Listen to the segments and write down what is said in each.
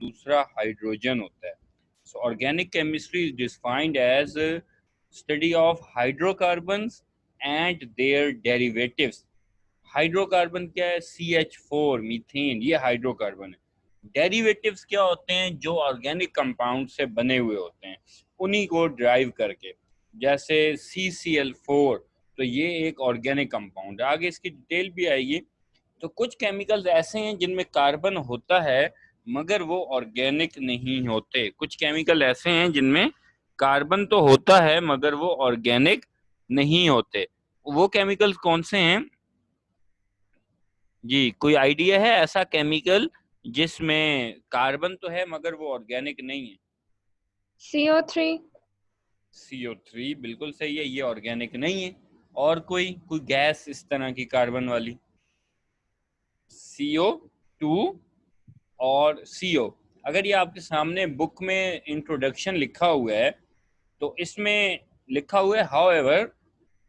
दूसरा हाइड्रोजन होता है। So organic chemistry is defined as study of hydrocarbons and their derivatives. Hydrocarbon क्या है? CH4 मीथेन, ये हाइड्रोकार्बन है। डेरिवेटिव्स क्या होते हैं? जो ऑर्गेनिक कंपाउंड से बने हुए होते हैं, उन्हीं को ड्राइव करके, जैसे CCl4, तो ये एक ऑर्गेनिक कंपाउंड है। आगे इसकी डिटेल भी आएगी। तो कुछ केमिकल्स ऐसे हैं जिनमें कार्बन होता है मगर वो ऑर्गेनिक नहीं होते। कुछ केमिकल ऐसे हैं जिनमें कार्बन तो होता है मगर वो ऑर्गेनिक नहीं होते। वो केमिकल्स कौन से हैं जी? कोई आइडिया है ऐसा केमिकल जिसमें कार्बन तो है मगर वो ऑर्गेनिक नहीं है? CO3। CO3 बिल्कुल सही है, ये ऑर्गेनिक नहीं है। और कोई गैस इस तरह की कार्बन वाली? CO2 और CO। अगर ये आपके सामने बुक में इंट्रोडक्शन लिखा हुआ है तो इसमें लिखा हुआ है हाउएवर,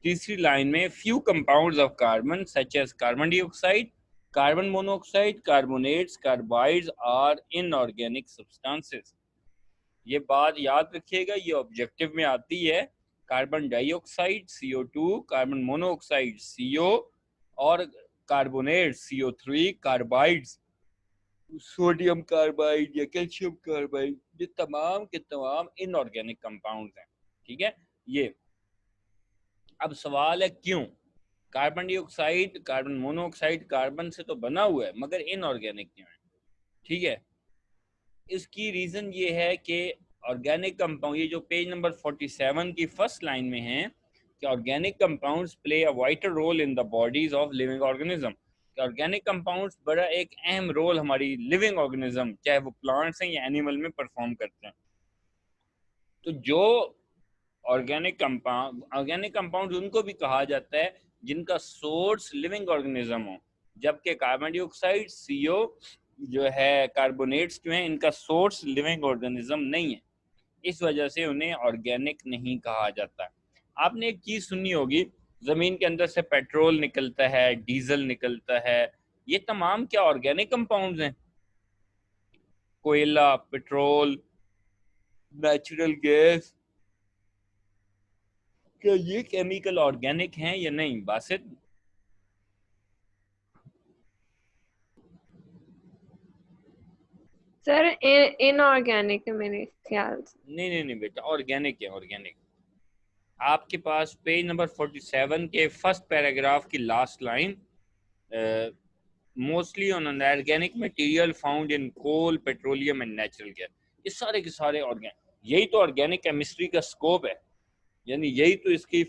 तीसरी लाइन में, few compounds of carbon such as carbon dioxide, carbon monoxide, carbonates, carbides are inorganic substances. ये बात याद रखिएगा, ये ऑब्जेक्टिव में आती है। Carbon dioxide CO2, carbon monoxide CO, और carbonate CO3, carbides sodium carbide या कैल्शियम कार्बाइड, ये तमाम के तमाम इनऑर्गेनिक कंपाउंड्स हैं। ठीक है ये। अब सवाल है क्यों carbon dioxide, carbon monoxide carbon से तो बना हुआ है मगर इनऑर्गेनिक क्यों है? ठीक है, इसकी रीजन ये है कि ऑर्गेनिक कंपाउंड, ये जो पेज नंबर 47 की फर्स्ट लाइन में है कि organic compounds play a vital role in the bodies of living organism. Organic compounds बड़ा एक अहम रोल हमारी लिविंग ऑर्गेनिज्म, चाहे वो प्लांट्स हैं या एनिमल में, परफॉर्म करते हैं। तो जो ऑर्गेनिक कंपाउंड उनको भी कहा जाता है जिनका सोर्स लिविंग ऑर्गेनिज्म हो, जबकि कार्बन डाइऑक्साइड CO जो है, कार्बोनेट्स जो हैं, इनका सोर्स लिविंग ऑर्गेनिज्म नहीं है। इस वजह से उन्हें ऑर्गेनिक नहीं कहा जाता। आपने एक चीज सुनी होगी, जमीन के अंदर से पेट्रोल निकलता है, डीजल निकलता है, ये तमाम क्या ऑर्गेनिक कंपाउंड्स हैं? कोयला, पेट्रोल, नेचुरल गैस, क्या ये केमिकल ऑर्गेनिक हैं या नहीं बासित? सर इनऑर्गेनिक है मेरे ख्याल से। नहीं नहीं नहीं बेटा, ऑर्गेनिक है, ऑर्गेनिक। आपके पास पेज नंबर 47 के फर्स्ट पैराग्राफ की last line, mostly on organic material found in coal, petroleum and natural gas, ये सारे के सारे ऑर्गेनिक। यही तो ऑर्गेनिक केमिस्ट्री का स्कोप है, यानी यही तो इसकी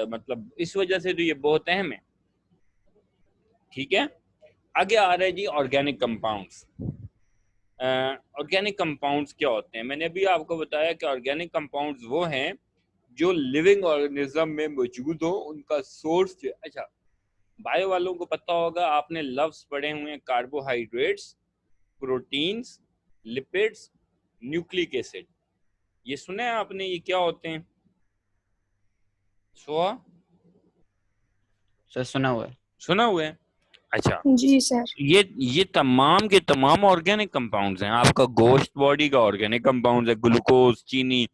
मतलब इस वजह से तो ये बहुत अहम है। ठीक है, आगे आ रहा है जी ऑर्गेनिक कंपाउंड्स। ऑर्गेनिक कंपाउंड्स क्या होते हैं? मैंने अभी आपको बताया कि ऑर्गेनिक कंपाउंड्स वो हैं जो लिविंग ऑर्गेनिज्म में मौजूद हो, उनका सोर्स जो, अच्छा बायो वालों को पता होगा, आपने लफ्ज पढ़े हुए हैं, carbohydrates, proteins, lipids, nucleic acid, ये सुने हैं आपने? ये क्या होते हैं? सुहा, सर सुना हुआ है। सुना हुआ है? अच्छा, जी सर। ये तमाम के तमाम ऑर्गेनिक कंपाउंड्स हैं। आपका गोश्त बॉडी का ऑर्गेनिक कंपाउंड है, ग्लूकोज, चीनी,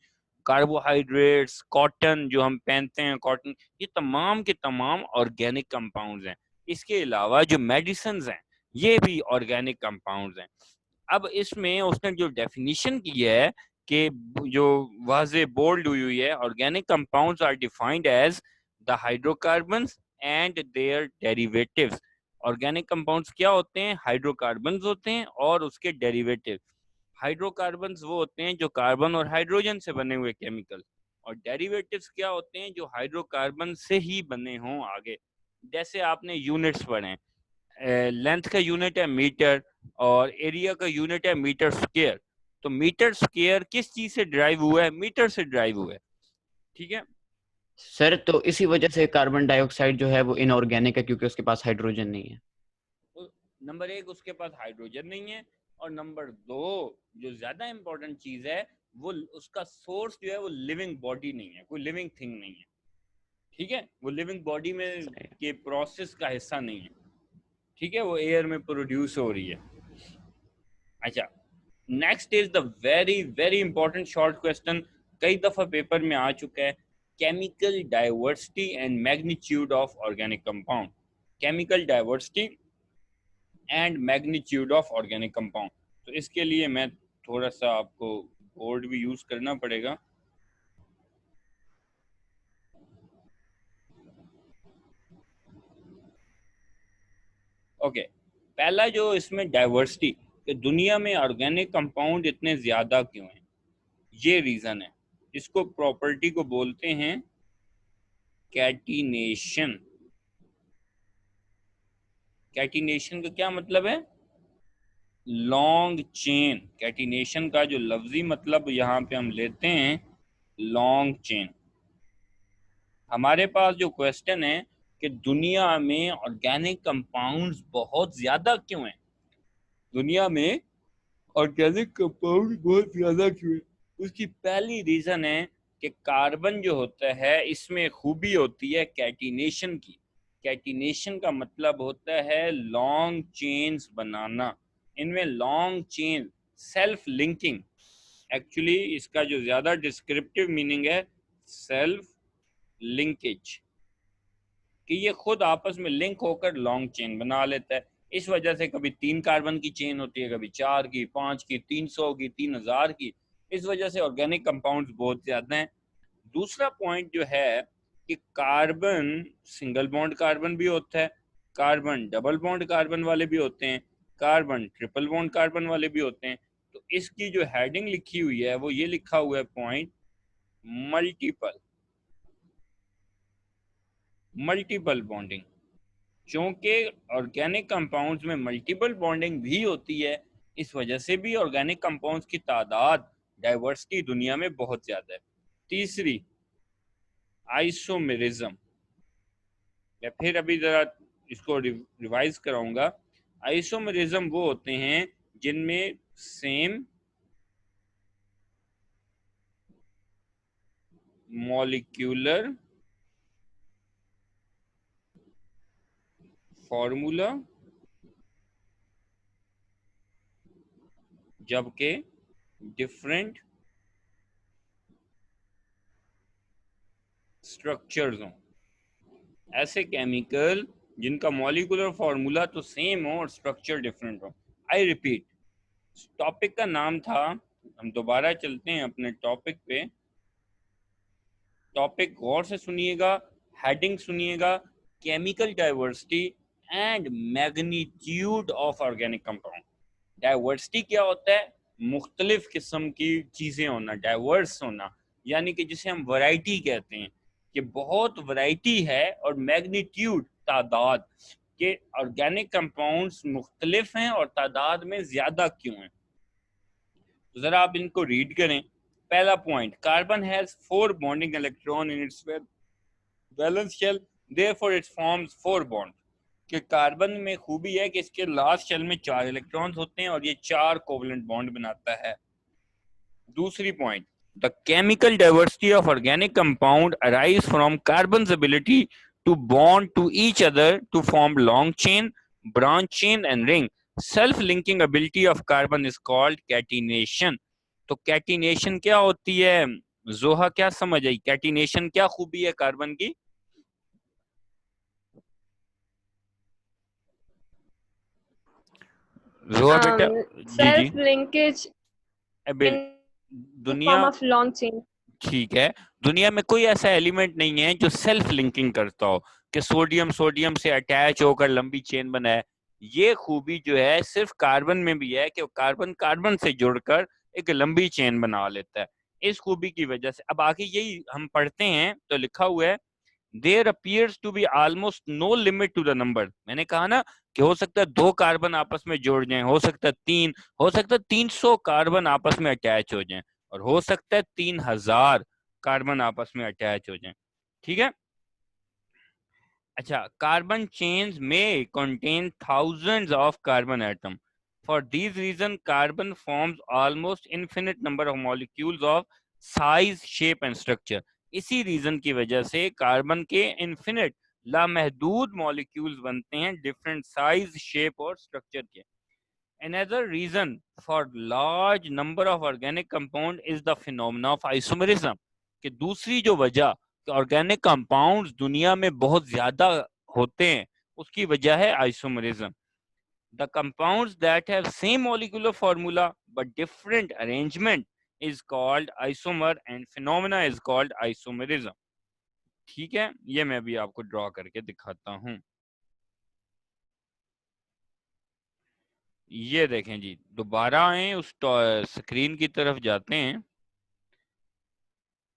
कार्बोहाइड्रेट्स, कॉटन जो हम पहनते हैं, कॉटन, ये तमाम के तमाम ऑर्गेनिक कंपाउंड्स हैं। इसके अलावा जो मेडिसिन हैं ये भी ऑर्गेनिक कंपाउंड्स हैं। अब इसमें उसने जो डेफिनेशन की है कि जो वाजे बोल्ड हुई हुई है, organic compounds are defined as the hydrocarbons and their derivatives. Organic compounds क्या होते हैं? हाइड्रोकार्बन्स होते हैं और उसके डेरिवेटिव। हाइड्रोकार्बन्स वो होते हैं जो कार्बन और हाइड्रोजन से बने हुए केमिकल, और डेरिवेटिव्स क्या होते हैं? जो हाइड्रोकार्बन से ही बने हों आगे। जैसे आपने यूनिट्स पढ़े, लेंथ का यूनिट है मीटर और एरिया का यूनिट है मीटर स्क्वायर। तो मीटर स्क्वायर किस चीज से ड्राइव हुआ है? मीटर से ड्राइव हुआ है। ठीक है सर तो इसी वजह से कार्बन डाइऑक्साइड जो है वो इनऑर्गेनिक है क्योंकि उसके पास हाइड्रोजन नहीं है। नंबर एक, उसके पास हाइड्रोजन नहीं है, और नंबर दो, जो ज्यादा इंपॉर्टेंट चीज है, वो उसका सोर्स जो है वो लिविंग बॉडी नहीं है, कोई लिविंग थिंग नहीं है। ठीक है, वो लिविंग बॉडी में के प्रोसेस का हिस्सा नहीं है। ठीक है, वो एयर में प्रोड्यूस हो रही है। अच्छा, next is the very very important short question, कई दफा पेपर में आ चुका है, chemical diversity and magnitude of organic compound. Chemical diversity and magnitude of organic compound. तो इसके लिए मैं थोड़ा सा आपको बोर्ड भी यूज करना पड़ेगा। ओके, पहला जो इसमें डाइवर्सिटी, कि दुनिया में ऑर्गेनिक कंपाउंड इतने ज्यादा क्यों हैं, ये रीजन है। इसको प्रॉपर्टी को बोलते हैं कैटिनेशन। कैटिनेशन का क्या मतलब है? Long chain. कैटिनेशन का जो लफ्जी मतलब यहाँ पे हम लेते हैं लॉन्ग चेन। हमारे पास जो क्वेश्चन है कि दुनिया में ऑर्गेनिक कंपाउंड्स बहुत ज्यादा क्यों हैं, दुनिया में ऑर्गेनिक कंपाउंड बहुत ज्यादा क्यों है, उसकी पहली रीजन है कि कार्बन जो होता है इसमें खूबी होती है कैटिनेशन की। कैटिनेशन का मतलब होता है लॉन्ग चेन्स बनाना। इनमें long chain, self linking, actually इसका जो ज्यादा डिस्क्रिप्टिव मीनिंग है सेल्फ लिंकेज, कि ये खुद आपस में लिंक होकर लॉन्ग चेन बना लेता है। इस वजह से कभी 3 कार्बन की चेन होती है, कभी 4 की, 5 की, 300 की, 3000 की। इस वजह से ऑर्गेनिक कंपाउंड्स बहुत ज्यादा हैं। दूसरा पॉइंट जो है कि कार्बन सिंगल बॉन्ड कार्बन भी होता है, कार्बन डबल बॉन्ड कार्बन वाले भी होते हैं, कार्बन ट्रिपल बॉन्ड कार्बन वाले भी होते हैं। तो इसकी जो हेडिंग लिखी हुई है वो ये लिखा हुआ है पॉइंट मल्टीपल, मल्टीपल बॉन्डिंग। क्योंकि ऑर्गेनिक कंपाउंड्स में मल्टीपल बॉन्डिंग भी होती है, इस वजह से भी ऑर्गेनिक कंपाउंड्स की तादाद, डाइवर्सिटी दुनिया में बहुत ज्यादा है। तीसरी, आइसोमेरिज्म। मैं फिर अभी जरा इसको रिवाइज कराऊंगा। आइसोमेरिज्म वो होते हैं जिनमें सेम मॉलिक्यूलर फॉर्मूला जबकि डिफरेंट स्ट्रक्चर्स हों। ऐसे केमिकल जिनका मॉलिक्यूलर फॉर्मूला तो सेम हो और स्ट्रक्चर डिफरेंट हो। आई रिपीट, टॉपिक का नाम था, हम दोबारा चलते हैं अपने टॉपिक पे। टॉपिक गौर से सुनिएगा, हेडिंग सुनिएगा, chemical diversity and magnitude of organic compound. Diversity क्या होता है? मुख्तलिफ किस्म की चीजें होना, डाइवर्स होना, यानी कि जिसे हम वैरायटी कहते हैं कि बहुत वैरायटी है। और मैग्नीट्यूड, तादाद, के ऑर्गेनिक कंपाउंड्स मुख्तलिफ हैं और तादाद में ज्यादा क्यों हैं। तो जरा आप इनको रीड करें। पहला point, carbon has 4 bonding electron in its valence shell, therefore it forms 4 bond. कि कार्बन में खूबी है कि इसके लास्ट शेल में 4 इलेक्ट्रॉन्स होते हैं और ये 4 कोवलेंट बॉन्ड बनाता है। दूसरी point, the chemical diversity of organic compound arise from carbons ability to bond to each other to form long chain, branch chain and ring. Self linking ability of carbon is called catenation. तो catenation क्या होती है? जोहा क्या समझ आई? Catenation क्या खूबी है कार्बन की? जोहा बेटा। जी जी। self linkage in the दुनिया, form of long chain. ठीक है, दुनिया में कोई ऐसा एलिमेंट नहीं है जो सेल्फ लिंकिंग करता हो कि सोडियम सोडियम से अटैच होकर लंबी चेन बनाए। ये खूबी जो है सिर्फ कार्बन में भी है कि कार्बन कार्बन से जुड़कर एक लंबी चेन बना लेता है। इस खूबी की वजह से अब आगे यही हम पढ़ते हैं तो लिखा हुआ है, there appears to be almost no limit to the number. मैंने कहा ना कि हो सकता है 2 कार्बन आपस में जुड़ जाएं, हो सकता है 3, हो सकता है 300 कार्बन आपस में अटैच हो जाएं, और हो सकता है 3000 कार्बन आपस में अटैच हो जाएं। ठीक है। अच्छा, कार्बन चेन्स में contain thousands of carbon atom. For this reason carbon forms almost infinite number of molecules of size, shape and structure. इसी रीजन की वजह से कार्बन के इनफिनिट, लामहदूद मॉलिक्यूल्स बनते हैं डिफरेंट साइज, शेप और स्ट्रक्चर के। Another reason for large number of organic compound is the phenomena of isomerism, कि दूसरी जो वजह कि ऑर्गेनिक कंपाउंड्स दुनिया में बहुत ज्यादा होते हैं उसकी वजह है isomerism. The compounds that have same molecular formula but different arrangement is called isomer and phenomena is called isomerism. ठीक है, ये मैं भी आपको ड्रॉ करके दिखाता हूं. ये देखें जी, दोबारा आए उस स्क्रीन की तरफ जाते हैं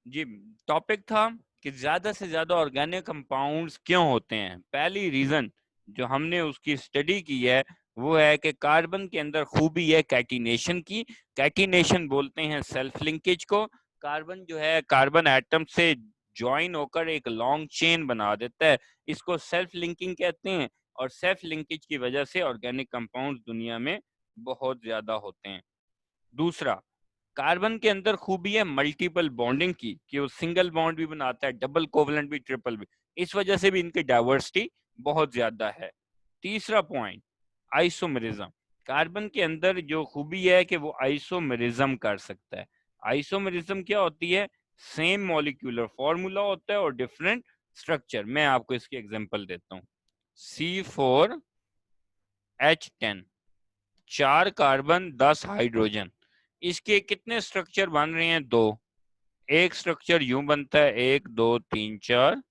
जी. टॉपिक था कि ज्यादा से ज्यादा ऑर्गेनिक कंपाउंड्स क्यों होते हैं. पहली रीजन जो हमने उसकी स्टडी की है वो है कि कार्बन के अंदर खूबी है कैटिनेशन की. कैटिनेशन बोलते हैं सेल्फ लिंकेज को. कार्बन जो है कार्बन एटम से ज्वाइन होकर एक लॉन्ग चेन बना देता है, इसको सेल्फ लिंकिंग कहते हैं. और सेल्फ लिंकेज की वजह से ऑर्गेनिक कंपाउंड्स दुनिया में बहुत ज्यादा होते हैं. दूसरा, कार्बन के अंदर खूबी है मल्टीपल बॉन्डिंग की, कि वो सिंगल बॉन्ड भी बनाता है, डबल कोवलेंट भी, ट्रिपल भी. इस वजह से भी इनकी डाइवर्सिटी बहुत ज्यादा है. तीसरा पॉइंट, आइसोमेरिज्म. कार्बन के अंदर जो खूबी है कि वो आइसोमेरिज्म कर सकता है. आइसोमेरिज्म क्या होती है? सेम मॉलिक्यूलर फॉर्मूला होता है और डिफरेंट स्ट्रक्चर. मैं आपको इसकी एग्जांपल देता हूँ. C4H10, 4 carbon 10 hydrogen. इसके कितने स्ट्रक्चर बन रहे हैं? 2. एक स्ट्रक्चर यूं बनता है 1 2 3 4,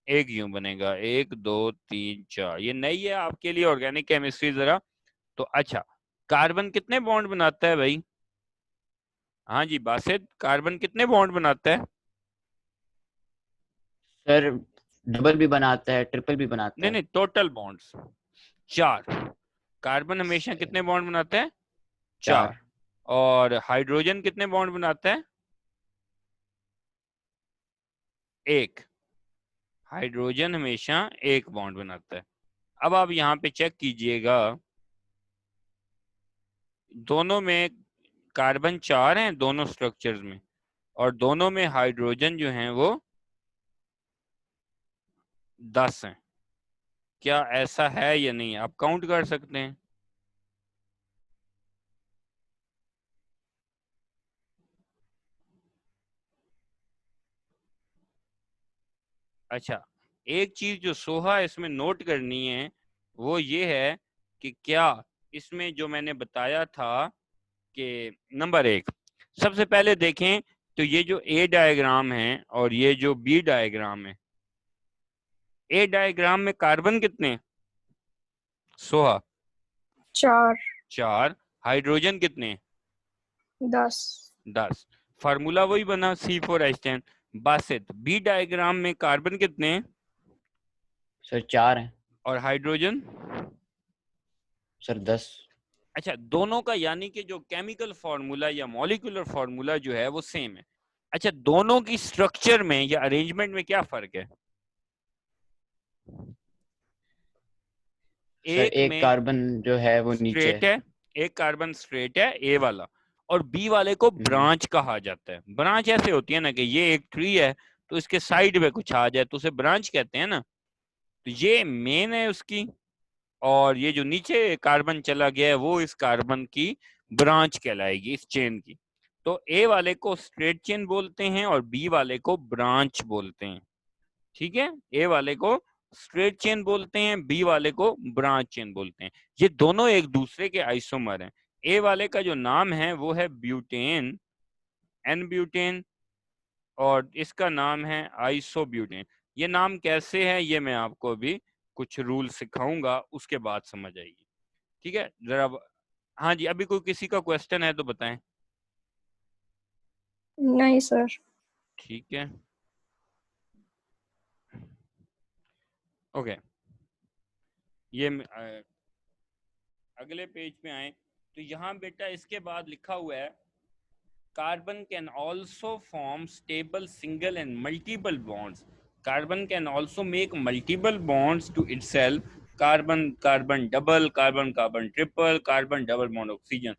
एक यूं बनेगा 1 2 3 4. ये नई है आपके लिए ऑर्गेनिक केमिस्ट्री जरा. तो अच्छा, कार्बन कितने बॉन्ड बनाता है भाई? हाँ जी बासित, कार्बन कितने बॉन्ड बनाता है? सर डबल भी बनाता है, ट्रिपल भी बनाता नहीं है. नहीं, टोटल बॉन्ड्स 4. कार्बन हमेशा कितने बॉन्ड बनाता है? 4. 4. और हाइड्रोजन कितने बॉन्ड बनाता है? 1. हाइड्रोजन हमेशा 1 बॉन्ड बनाता है. अब आप यहाँ पे चेक कीजिएगा, दोनों में कार्बन 4 हैं दोनों स्ट्रक्चर्स में, और दोनों में हाइड्रोजन जो हैं वो 10 हैं. क्या ऐसा है या नहीं? आप काउंट कर सकते हैं. अच्छा, एक चीज जो सोहा इसमें नोट करनी है वो ये है कि क्या इसमें जो मैंने बताया था कि नंबर 1, सबसे पहले देखें तो ये जो ए डायग्राम है और ये जो बी डायग्राम है, ए डायग्राम में कार्बन कितने हैं? सोहा 4 4. हाइड्रोजन कितने हैं? 10 10. फार्मूला वही बना C4H10. बासित, बी डायग्राम में कार्बन कितने हैं? सर 4 है. और हाइड्रोजन? सर 10. अच्छा, दोनों का यानी कि जो केमिकल फार्मूला या मॉलिक्यूलर फार्मूला जो है वो सेम है. अच्छा, दोनों की स्ट्रक्चर में या अरेंजमेंट में क्या फर्क है? एक कार्बन जो है वो नीचे स्ट्रेट है, एक कार्बन स्ट्रेट है ए वाला, और बी वाले को ब्रांच कहा जाता है. ब्रांच ऐसे होती है ना कि ये एक ट्री है तो इसके साइड में कुछ आ जाए तो उसे ब्रांच कहते हैं ना. तो ये मेन है उसकी, और ये जो नीचे कार्बन चला गया है वो इस कार्बन की ब्रांच कहलाएगी, इस चेन की. तो ए वाले को स्ट्रेट चेन बोलते हैं और बी वाले को ब्रांच बोलते हैं. ठीक है, ए वाले को स्ट्रेट चेन बोलते हैं, बी वाले को ब्रांच चेन बोलते हैं. ये दोनों एक दूसरे के आइसोमर हैं. ए वाले का जो नाम है वो है ब्यूटेन, एन ब्यूटेन, और इसका नाम है आइसोब्यूटेन. ये नाम कैसे है ये मैं आपको अभी कुछ रूल सिखाऊंगा, उसके बाद समझ आएगी. ठीक है जरा. हाँ जी, अभी कोई किसी का क्वेश्चन है तो बताएं. नहीं सर. ठीक है, ओके. ये अगले पेज पे आए तो यहाँ बेटा इसके बाद लिखा हुआ है carbon can also form stable single and multiple bonds. Carbon can also make multiple bonds to itself. Carbon carbon double, carbon carbon triple, carbon double bond oxygen.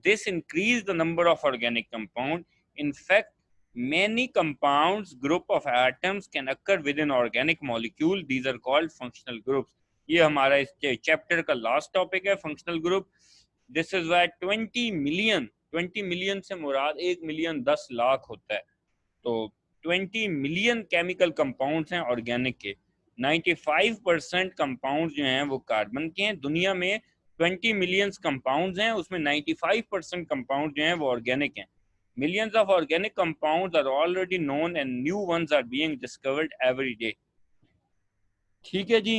This increase the number of organic compound. In fact, many compounds group of atoms can occur within organic molecule. These are called functional groups. ये हमारा इस chapter का last topic है, functional group. This is why 20 million से मुराद 1 million 10 lakh होता है। तो 20 मिलियन केमिकल कंपाउंड्स हैं ऑर्गेनिक के। 95% कंपाउंड जो हैं वो कार्बन के हैं। दुनिया में 20 मिलियंस कंपाउंड्स हैं, उसमें 95% कंपाउंड जो हैं वो ऑर्गेनिक हैं। Millions of organic compounds are already known and new ones are being discovered every day। ठीक है जी।